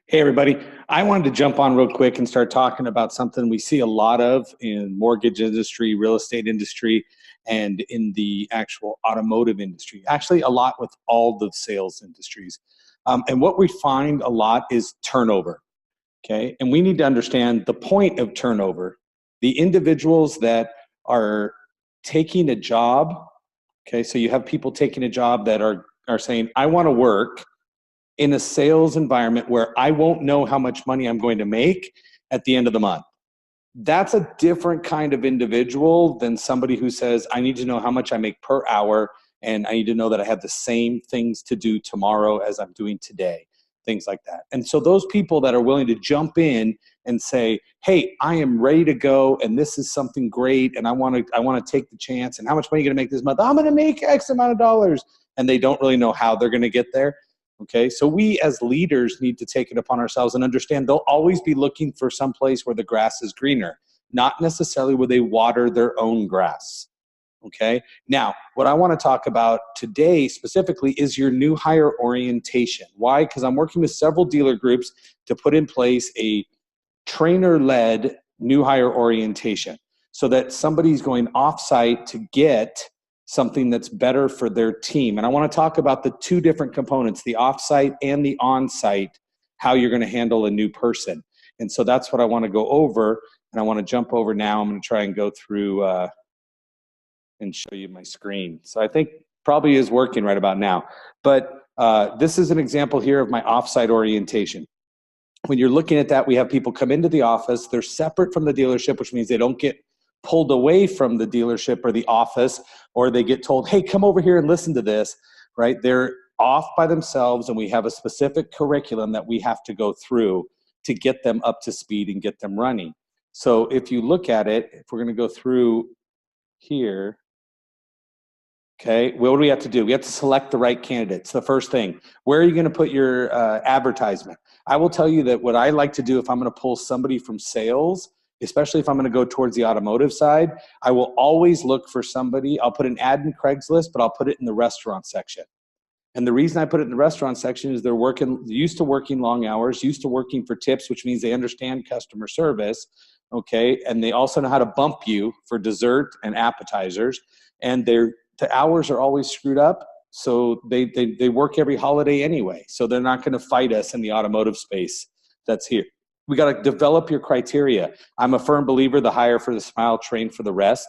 Hey, everybody. I wanted to jump on real quick and start talking about something we see a lot of in mortgage industry, real estate industry, and in the actual automotive industry. Actually, a lot with all the sales industries. And what we find a lot is turnover. Okay. And we need to understand the point of turnover. The individuals that are taking a job. Okay. So you have people taking a job that are saying, I want to work in a sales environment where I won't know how much money I'm going to make at the end of the month. That's a different kind of individual than somebody who says, I need to know how much I make per hour, and I need to know that I have the same things to do tomorrow as I'm doing today, things like that. And so those people that are willing to jump in and say, hey, I am ready to go, and this is something great, and I want to take the chance, and how much money are you going to make this month? I'm going to make X amount of dollars, and they don't really know how they're going to get there. Okay, so we as leaders need to take it upon ourselves and understand they'll always be looking for some place where the grass is greener, not necessarily where they water their own grass. Okay, now what I want to talk about today specifically is your new hire orientation. Why? Because I'm working with several dealer groups to put in place a trainer-led new hire orientation so that somebody's going off-site to get something that's better for their team. And I want to talk about the two different components, the off-site and the on-site, how you're going to handle a new person. And so that's what I want to go over. And I want to jump over now. I'm going to try and go through and show you my screen. So I think probably is working right about now. But this is an example here of my off-site orientation. When you're looking at that, we have people come into the office. They're separate from the dealership, which means they don't get pulled away from the dealership or the office, or they get told, hey, come over here and listen to this, right? They're off by themselves, and we have a specific curriculum that we have to go through to get them up to speed and get them running. So if you look at it, if we're going to go through here, okay, what do we have to do? We have to select the right candidates. The first thing, where are you going to put your advertisement? I will tell you that what I like to do if I'm going to pull somebody from sales, especially if I'm going to go towards the automotive side, I will always look for somebody. I'll put an ad in Craigslist, but I'll put it in the restaurant section. And the reason I put it in the restaurant section is they're used to working long hours, used to working for tips, which means they understand customer service, okay? And they also know how to bump you for dessert and appetizers. And the hours are always screwed up, so they work every holiday anyway. So they're not going to fight us in the automotive space that's here. We got to develop your criteria. I'm a firm believer, the hire for the smile, train for the rest.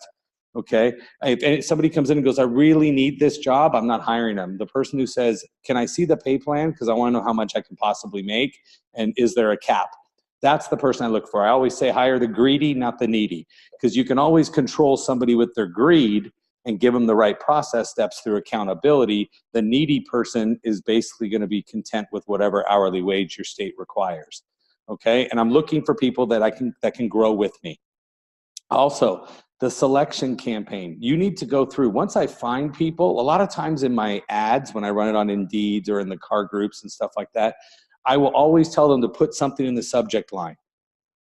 Okay. If somebody comes in and goes, I really need this job, I'm not hiring them. The person who says, can I see the pay plan? Because I want to know how much I can possibly make. And is there a cap? That's the person I look for. I always say hire the greedy, not the needy, because you can always control somebody with their greed and give them the right process steps through accountability. The needy person is basically going to be content with whatever hourly wage your state requires. Okay, and I'm looking for people that can grow with me. Also, the selection campaign. You need to go through, once I find people, a lot of times in my ads, when I run it on Indeed or in the car groups and stuff like that, I will always tell them to put something in the subject line.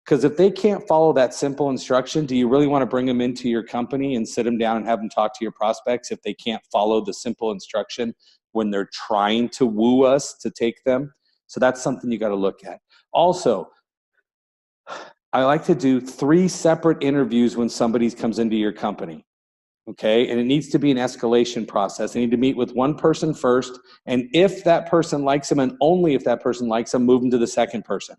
Because if they can't follow that simple instruction, do you really want to bring them into your company and sit them down and have them talk to your prospects if they can't follow the simple instruction when they're trying to woo us to take them? So that's something you got to look at. Also, I like to do 3 separate interviews when somebody comes into your company, okay? And it needs to be an escalation process. They need to meet with one person first, and if that person likes them, and only if that person likes them, move them to the second person,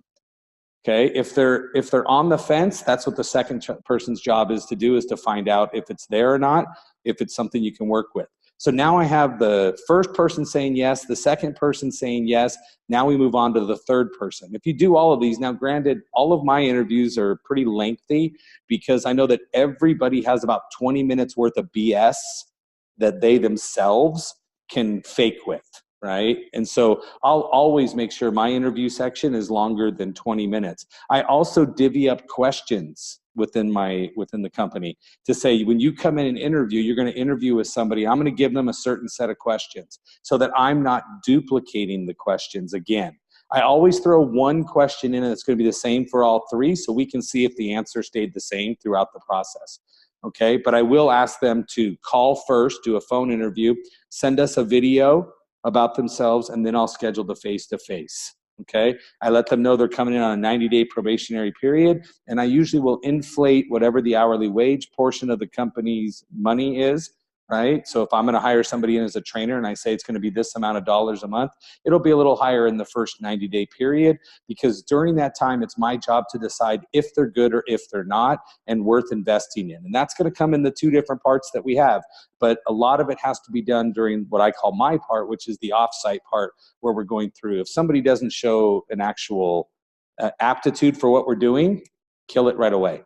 okay? If they're on the fence, that's what the second person's job is to do, is to find out if it's there or not, if it's something you can work with. So now I have the first person saying yes, the second person saying yes. Now we move on to the third person. If you do all of these, now granted, all of my interviews are pretty lengthy because I know that everybody has about 20 minutes worth of BS that they themselves can fake with, right? And so I'll always make sure my interview section is longer than 20 minutes. I also divvy up questions within the company to say, when you come in and interview, you're going to interview with somebody. I'm going to give them a certain set of questions so that I'm not duplicating the questions again. I always throw one question in that's going to be the same for all 3 so we can see if the answer stayed the same throughout the process. Okay, but I will ask them to call first, do a phone interview, send us a video about themselves, and then I'll schedule the face-to-face. Okay, I let them know they're coming in on a 90-day probationary period, and I usually will inflate whatever the hourly wage portion of the company's money is, right? So if I'm going to hire somebody in as a trainer and I say it's going to be this amount of dollars a month, it'll be a little higher in the first 90-day period, because during that time, it's my job to decide if they're good or if they're not and worth investing in. And that's going to come in the two different parts that we have. But a lot of it has to be done during what I call my part, which is the offsite part, where we're going through. If somebody doesn't show an actual aptitude for what we're doing, kill it right away.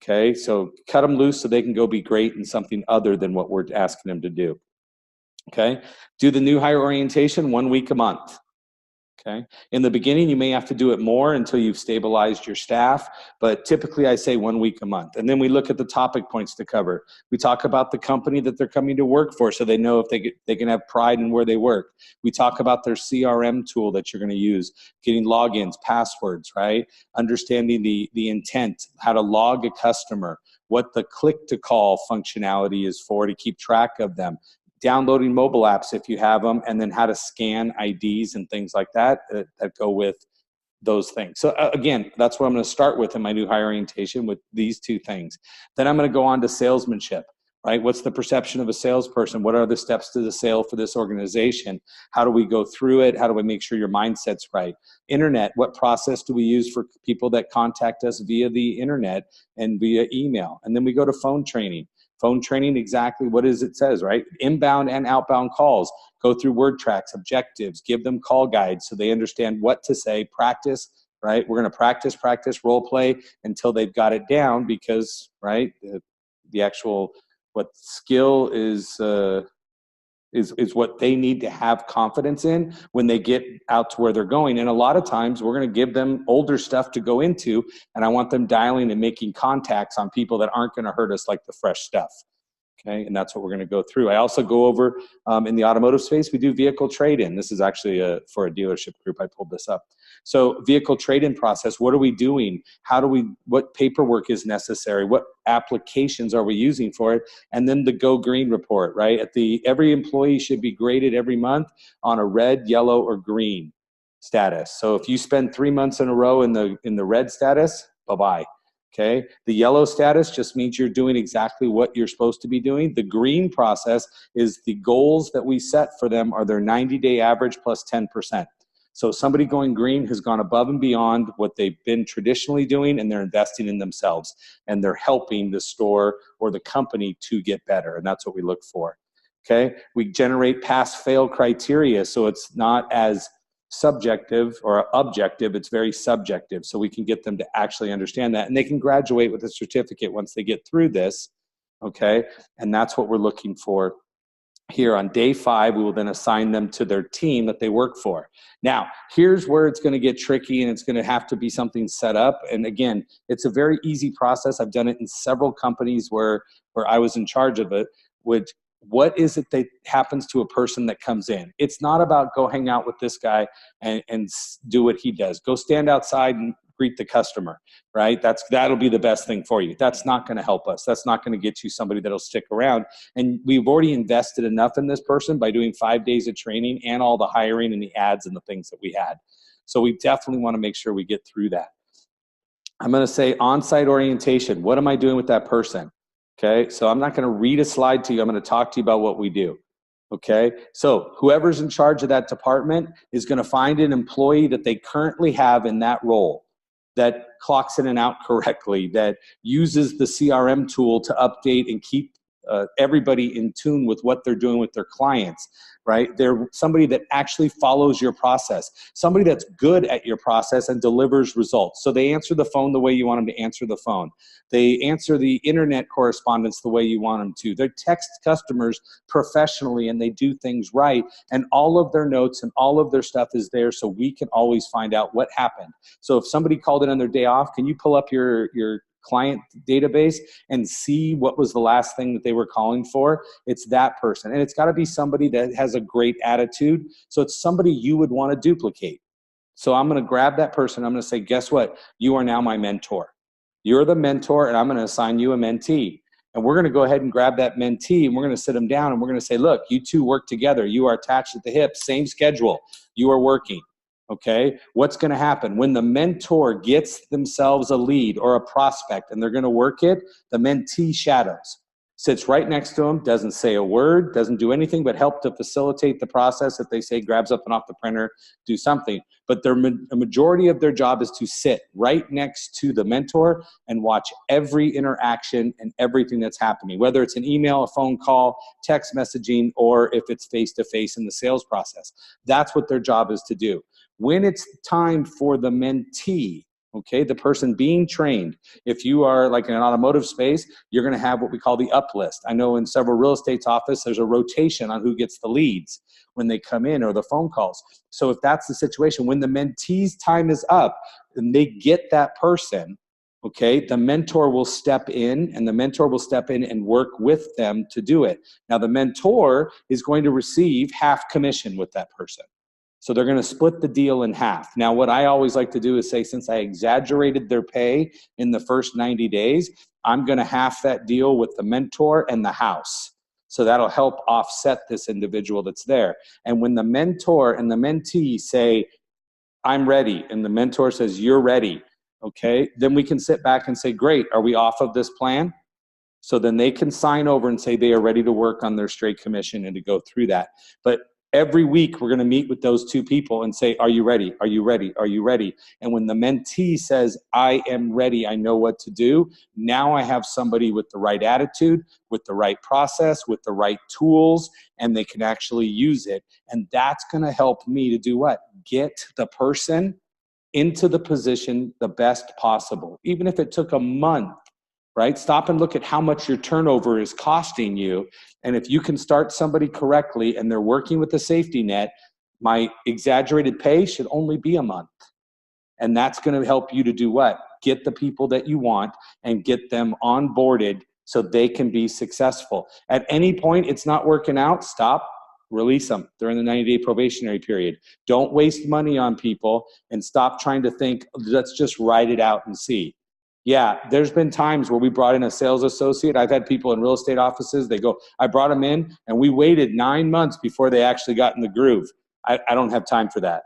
Okay, so cut them loose so they can go be great in something other than what we're asking them to do. Okay, do the new hire orientation 1 week a month. Okay, in the beginning, you may have to do it more until you've stabilized your staff, but typically I say 1 week a month. And then we look at the topic points to cover. We talk about the company that they're coming to work for, so they know if they can have pride in where they work. We talk about their CRM tool that you're going to use, getting logins, passwords, right? Understanding the intent, how to log a customer, what the click to call functionality is for to keep track of them, downloading mobile apps if you have them, and then how to scan IDs and things like that that go with those things. So again, that's what I'm going to start with in my new hire orientation, with these two things. Then I'm going to go on to salesmanship, right? What's the perception of a salesperson? What are the steps to the sale for this organization? How do we go through it? How do we make sure your mindset's right? Internet, what process do we use for people that contact us via the internet and via email? And then we go to phone training. Phone training, exactly what is it says, right? Inbound and outbound calls. Go through word tracks, objectives, give them call guides so they understand what to say, practice, right? We're going to practice, role play until they've got it down, because, right, the actual, what skill is what they need to have confidence in when they get out to where they're going. And a lot of times we're going to give them older stuff to go into, and I want them dialing and making contacts on people that aren't going to hurt us like the fresh stuff. Okay, and that's what we're going to go through. I also go over in the automotive space, we do vehicle trade-in. This is actually for a dealership group. I pulled this up. So vehicle trade-in process, what are we doing? What paperwork is necessary? What applications are we using for it? And then the Go Green report, right? Every employee should be graded every month on a red, yellow, or green status. So if you spend 3 months in a row in the red status, bye-bye. Okay, the yellow status just means you're doing exactly what you're supposed to be doing. The green process is the goals that we set for them are their 90-day average plus 10%. So somebody going green has gone above and beyond what they've been traditionally doing, and they're investing in themselves, and they're helping the store or the company to get better, and that's what we look for. Okay, we generate pass-fail criteria, so it's not as subjective or objective, it's very subjective, so we can get them to actually understand that, and they can graduate with a certificate once they get through this. Okay, and that's what we're looking for here. On day 5, we will then assign them to their team that they work for. Now, here's where it's going to get tricky, and it's going to have to be something set up. And again, it's a very easy process. I've done it in several companies where I was in charge of it. What is it that happens to a person that comes in? It's not about go hang out with this guy and do what he does. Go stand outside and greet the customer, right? That'll be the best thing for you. That's not going to help us. That's not going to get you somebody that'll stick around. And we've already invested enough in this person by doing 5 days of training and all the hiring and the ads and the things that we had. So we definitely want to make sure we get through that. I'm going to say on-site orientation. What am I doing with that person? Okay, so I'm not going to read a slide to you. I'm going to talk to you about what we do. Okay, so whoever's in charge of that department is going to find an employee that they currently have in that role that clocks in and out correctly, that uses the CRM tool to update and keep everybody in tune with what they're doing with their clients, right? They're somebody that actually follows your process, somebody that's good at your process and delivers results. So they answer the phone the way you want them to answer the phone. They answer the internet correspondence the way you want them to. They text customers professionally, and they do things right. And all of their notes and all of their stuff is there, so we can always find out what happened. So if somebody called in on their day off, can you pull up your client database and see what was the last thing that they were calling for? It's that person. And it's got to be somebody that has a great attitude. So it's somebody you would want to duplicate. So I'm going to grab that person. I'm going to say, guess what? You are now my mentor. You're the mentor, and I'm going to assign you a mentee. And we're going to go ahead and grab that mentee, and we're going to sit them down, and we're going to say, look, you two work together. You are attached at the hip, same schedule. You are working. Okay, what's going to happen when the mentor gets themselves a lead or a prospect and they're going to work it? The mentee shadows, sits right next to them, doesn't say a word, doesn't do anything but help to facilitate the process. If they say grabs up and off the printer, do something. But a majority of their job is to sit right next to the mentor and watch every interaction and everything that's happening, whether it's an email, a phone call, text messaging, or if it's face-to-face in the sales process. That's what their job is to do. When it's time for the mentee, okay, the person being trained, if you are like in an automotive space, you're going to have what we call the up list. I know in several real estate's office, there's a rotation on who gets the leads when they come in or the phone calls. So if that's the situation, when the mentee's time is up and they get that person, okay, the mentor will step in and work with them to do it. Now the mentor is going to receive half commission with that person. So they're going to split the deal in half. Now, what I always like to do is say, since I exaggerated their pay in the first 90 days, I'm going to half that deal with the mentor and the house. So that'll help offset this individual that's there. And when the mentor and the mentee say, I'm ready, and the mentor says, you're ready, okay, then we can sit back and say, great, are we off of this plan? So then they can sign over and say they are ready to work on their straight commission and to go through that. But every week we're going to meet with those two people and say, are you ready? Are you ready? Are you ready? And when the mentee says, I am ready, I know what to do, now I have somebody with the right attitude, with the right process, with the right tools, and they can actually use it. And that's going to help me to do what? Get the person into the position the best possible. Even if it took a month, right? Stop and look at how much your turnover is costing you. And if you can start somebody correctly and they're working with a safety net, my exaggerated pay should only be a month. And that's going to help you to do what? Get the people that you want and get them onboarded so they can be successful. At any point it's not working out, stop, release them during the 90-day probationary period. Don't waste money on people and stop trying to think, let's just ride it out and see. Yeah, there's been times where we brought in a sales associate. I've had people in real estate offices, they go, I brought them in and we waited 9 months before they actually got in the groove. I don't have time for that.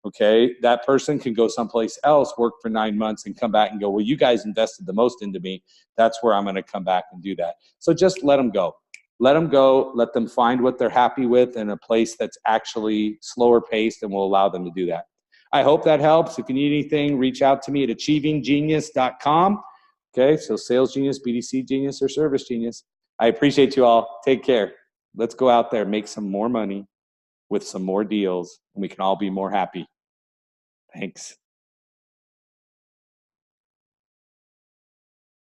Okay, that person can go someplace else, work for 9 months and come back and go, well, you guys invested the most into me. That's where I'm going to come back and do that. So just let them go. Let them go. Let them find what they're happy with in a place that's actually slower paced and will allow them to do that. I hope that helps. If you need anything, reach out to me at achievinggenius.com. Okay, so Sales Genius, BDC Genius, or Service Genius. I appreciate you all. Take care. Let's go out there, make some more money with some more deals, and we can all be more happy. Thanks.